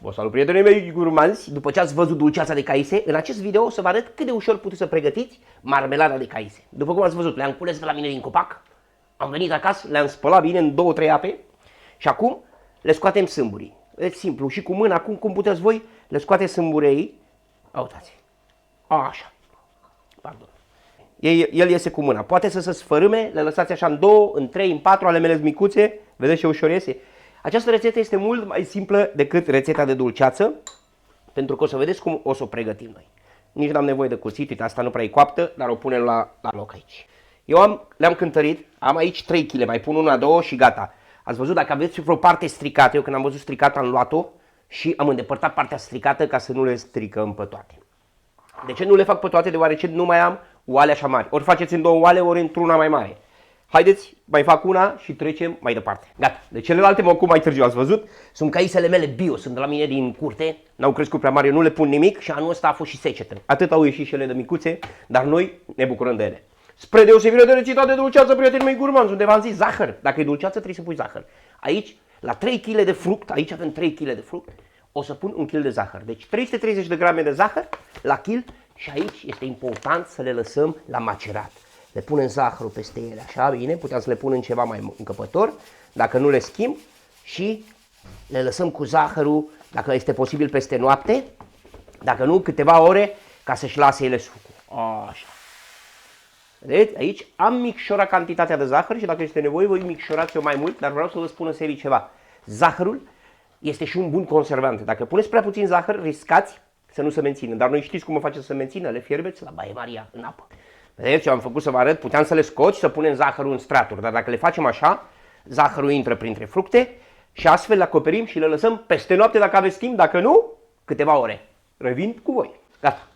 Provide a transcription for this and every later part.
Vă salut, prietenii mei gurmanzi! După ce ați văzut dulceața de caise, în acest video o să vă arăt cât de ușor puteți să pregătiți marmelada de caise. După cum ați văzut, le-am cules de la mine din copac, am venit acasă, le-am spălat bine în 2-3 ape și acum le scoatem sâmburii. E simplu, și cu mâna, acum cum puteți voi, le scoate sâmburei. Uitați. Așa. Pardon. El iese cu mâna. Poate să se sfărâme, le lăsați așa în 2, în 3, în 4 ale mele micuțe. Vedeți ce ușor iese? Această rețetă este mult mai simplă decât rețeta de dulceață, pentru că o să vedeți cum o să o pregătim noi. Nici n-am nevoie de cuțit, uite, asta nu prea e coaptă, dar o punem la loc aici. Eu le-am cântărit, am aici 3 kg, mai pun una, 2 și gata. Ați văzut, dacă aveți vreo parte stricată, eu când am văzut stricată am luat-o și am îndepărtat partea stricată ca să nu le stricăm pe toate. De ce nu le fac pe toate? Deoarece nu mai am oale așa mari. Ori faceți în 2 oale, ori într-una mai mare. Haideți, mai fac una și trecem mai departe. Gata. De celelalte mă ocup mai târziu, ați văzut? Sunt caisele mele bio, sunt de la mine din curte, n-au crescut prea mari, eu nu le pun nimic și anul ăsta a fost și secetă. Atât au ieșit și ele de micuțe, dar noi ne bucurăm de ele. Spre deosebire de rețeta de dulceață, prietenii mei gurmanzi, unde v-am zis zahăr. Dacă e dulceață, trebuie să pui zahăr. Aici, la 3 kg de fruct, aici avem 3 kg de fruct, o să pun 1 kg de zahăr. Deci 330 de grame de zahăr la kil și aici este important să le lăsăm la macerat. Le punem zahărul peste ele, așa, bine, puteam să le pun în ceva mai încăpător, dacă nu le schimb, și le lăsăm cu zahărul, dacă este posibil, peste noapte, dacă nu, câteva ore, ca să-și lase ele sucul. Așa. Vedeți? Aici am micșorat cantitatea de zahăr și dacă este nevoie, voi micșorați eu mai mult, dar vreau să vă spun în serii ceva. Zahărul este și un bun conservant. Dacă puneți prea puțin zahăr, riscați să nu se mențină. Dar noi știți cum o faceți să mențină? Le fierbeți la Baie Maria, în apă. Vedeți ce am făcut să vă arăt? Puteam să le scoți, să punem zahărul în straturi, dar dacă le facem așa, zahărul intră printre fructe și astfel le acoperim și le lăsăm peste noapte dacă aveți timp, dacă nu, câteva ore. Revin cu voi. Gata.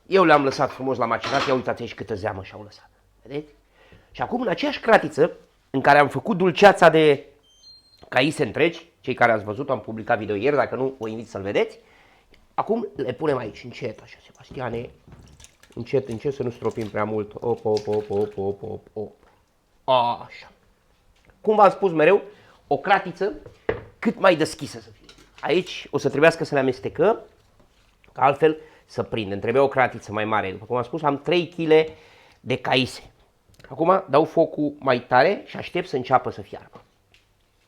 Eu le-am lăsat frumos la macerat, ia uitați aici câtă zeamă și-au lăsat. Vedeți? Și acum în aceeași cratiță în care am făcut dulceața de caise întregi, cei care ați văzut, am publicat video ieri, dacă nu, vă invit să-l vedeți. Acum le punem aici, încet, așa, Sebastiane. Încet, încet, să nu stropim prea mult. Op. Așa. Cum v-am spus mereu, o cratiță cât mai deschisă să fie. Aici o să trebuiască să le amestecăm, că altfel să prindem. Trebuie o cratiță mai mare. După cum am spus, am 3 kg de caise. Acum dau focul mai tare și aștept să înceapă să fiarbă.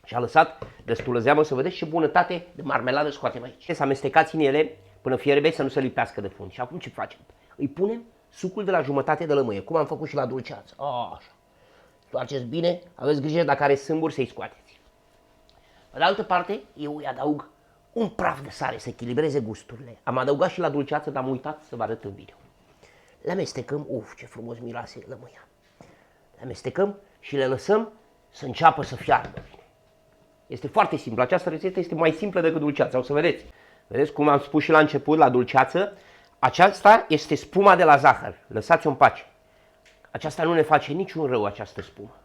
Și a lăsat destulă zeamă, să vedeți ce bunătate de marmeladă scoatem aici. Să amestecați în ele până fierbe, să nu se lipească de fund. Și acum ce facem? Îi punem sucul de la jumătate de lămâie, cum am făcut și la dulceață. Așa. Toarceți bine, aveți grijă dacă are sâmburi să-i scoateți. Pe de altă parte, eu îi adaug un praf de sare să echilibreze gusturile. Am adăugat și la dulceață, dar am uitat să vă arăt în video. Le amestecăm, ce frumos miroase lămâia. Le amestecăm și le lăsăm să înceapă să fiarbă bine. Este foarte simplu, această rețetă este mai simplă decât dulceața, o să vedeți. Vedeți cum am spus și la început, la dulceață, aceasta este spuma de la zahăr, lăsați-o în pace. Aceasta nu ne face niciun rău, această spumă.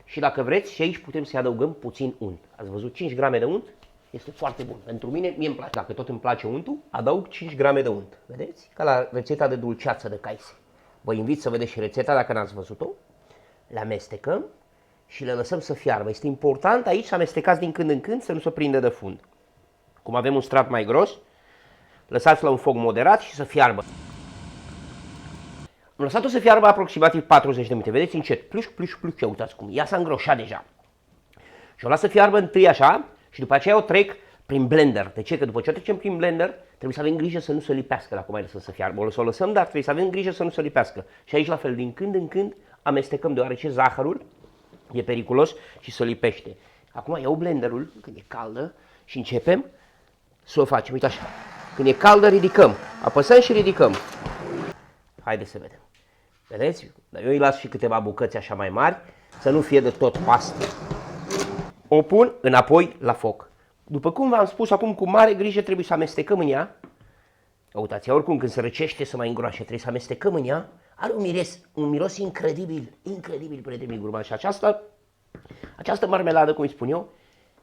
Și dacă vreți, și aici putem să-i adăugăm puțin unt. Ați văzut 5 grame de unt? Este foarte bun. Pentru mine, mie îmi place. Dacă tot îmi place untul, adaug 5 grame de unt. Vedeți? Ca la rețeta de dulceață de caise. Vă invit să vedeți și rețeta dacă n-ați văzut-o. Le amestecăm și le lăsăm să fiarbă. Este important aici să amestecați din când în când să nu se prindă de fund. Cum avem un strat mai gros, lăsați la un foc moderat și să fiarbă. Am lăsat-o să fiarbă aproximativ 40 de minute. Vedeți încet, pluș, uitați cum. Ea s-a îngroșat deja. Și o las să fiarbă întâi așa și după aceea o trec prin blender. De ce? Că după ce o trecem prin blender, trebuie să avem grijă să nu se lipească dacă mai lăsăm să fiarbă. O lăsăm, dar trebuie să avem grijă să nu se lipească. Și aici la fel, din când în când amestecăm, deoarece zahărul e periculos și se lipește. Acum iau blenderul când e caldă și începem să o facem. Uite așa. Când e caldă, ridicăm. Apăsăm și ridicăm. Haideți să vedem. Vedeți? Dar eu îi las și câteva bucăți așa mai mari, să nu fie de tot pastă. O pun înapoi la foc. După cum v-am spus, acum cu mare grijă trebuie să amestecăm în ea. Uitați, oricum când se răcește să mai îngroașe, trebuie să amestecăm în ea. Are un miros incredibil, prietenii gurmanzi. Și această marmeladă, cum îi spun eu,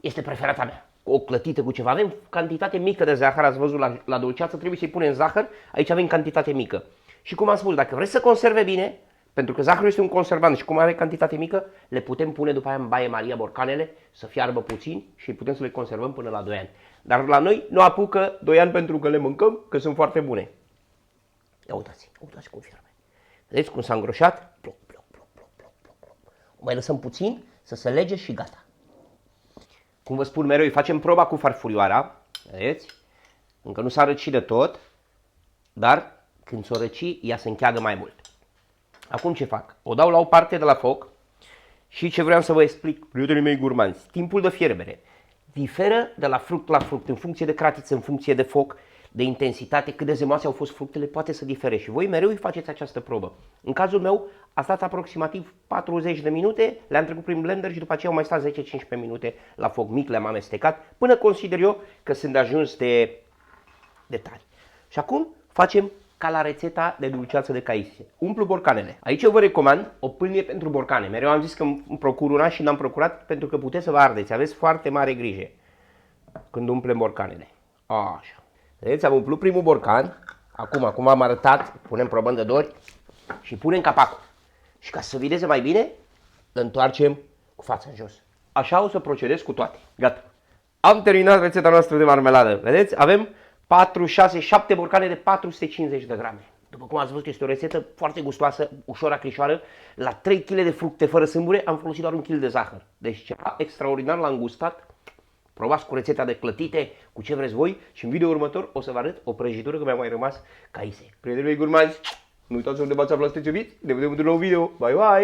este preferata mea. O clătită cu ceva. Avem cantitate mică de zahăr, ați văzut la dulceață, trebuie să-i punem zahăr, aici avem cantitate mică. Și cum am spus, dacă vreți să conserve bine, Pentru că zahărul este un conservant și cum are cantitate mică, le putem pune după aia în baie Maria borcanele, să fiarbă puțin și putem să le conservăm până la 2 ani. Dar la noi nu apucă 2 ani pentru că le mâncăm, că sunt foarte bune. Ia uitați cum fierbe. Vedeți cum s-a îngroșat? Ploc, ploc, ploc, ploc, ploc, ploc, ploc. Mai lăsăm puțin să se lege și gata. Cum vă spun mereu, îi facem proba cu farfurioara. Vedeți? Încă nu s-a răcit de tot, dar când s-o răci, ea se încheagă mai mult. Acum ce fac? O dau la o parte de la foc și ce vreau să vă explic, prietenii mei gurmanzi, timpul de fierbere diferă de la fruct la fruct, în funcție de cratiță, în funcție de foc, de intensitate, cât de zemoase au fost fructele, poate să difere și voi mereu îi faceți această probă. În cazul meu a stat aproximativ 40 de minute, le-am trecut prin blender și după aceea au mai stat 10-15 minute la foc mic, le-am amestecat, până consider eu că sunt de ajuns de tari. Și acum facem ca la rețeta de dulceață de caise. Umplu borcanele. Aici eu vă recomand o pâlnie pentru borcane. Mereu am zis că îmi procur una și n-am procurat pentru că puteți să vă ardeți. Aveți foarte mare grijă când umplem borcanele. Așa. Vedeți, am umplut primul borcan. Acum am arătat, punem probăm de dori și punem capacul. Și ca să videze mai bine, îl întoarcem cu fața în jos. Așa o să procedez cu toate. Gata. Am terminat rețeta noastră de marmeladă. Vedeți, avem 4, 6, 7 borcane de 450 de grame. După cum ați văzut, este o rețetă foarte gustoasă, ușor acrișoară. La 3 kg de fructe fără sâmbure am folosit doar 1 kg de zahăr. Deci ceva extraordinar, l-am gustat. Probați cu rețeta de clătite, cu ce vreți voi și în video următor o să vă arăt o prăjitură că mi-a mai rămas caise. Prietenii mei gurmanzi, nu uitați să ne bați aflați iubiți, ne vedem într-un nou video. Bye bye!